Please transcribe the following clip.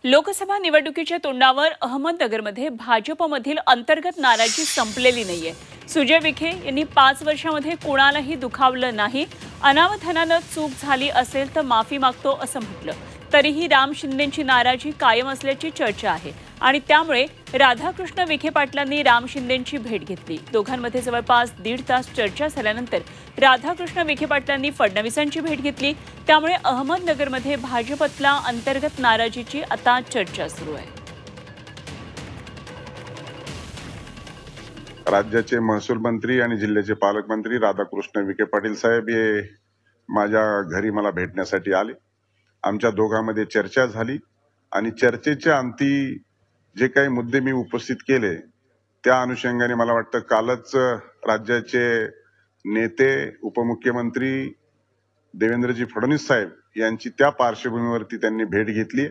लोकसभा निवडणुकीच्या तोंडावर अहमदनगरमध्ये भाजपमधील अंतर्गत नाराजी संपलेली नाहीये। सुजय विखे यांनी 5 वर्षांमध्ये कोणालाही दुखावलं नाही, अनावधानानं चूक झाली असेल तर माफी मागतो असं म्हटलं। तरीही राम शिंदेंची नाराजी कायम असल्याची चर्चा आहे आणि त्यामुळे राधाकृष्ण विखे पाटलांनी राम शिंदेंची भेट घेतली। दोघांमध्ये जवळपास 1.5 तास चर्चा झाल्यानंतर राधाकृष्ण विखे पाटलांनी फडणवीसांची भेट घेतली। त्यामुळे अहमदनगरमध्ये भाजपतला अंतर्गत नाराजीची आता चर्चा सुरू आहे। राज्याचे महसूल मंत्री आणि जिल्ह्याचे पालकमंत्री राधाकृष्ण विखे पाटील साहेब हे माझ्या घरी मला भेटण्यासाठी आले। आमच्या दोघांमध्ये चर्चा झाली आणि चर्चेच्या अंती जे काही मुद्दे मी उपस्थित केले त्या अनुषंगाने मला वाटतं कालच राज्याचे नेते उपमुख्यमंत्री देवेंद्रजी फडणवीस साहेब यांची त्या पार्श्वभूमीवरती त्यांनी भेट घेतली।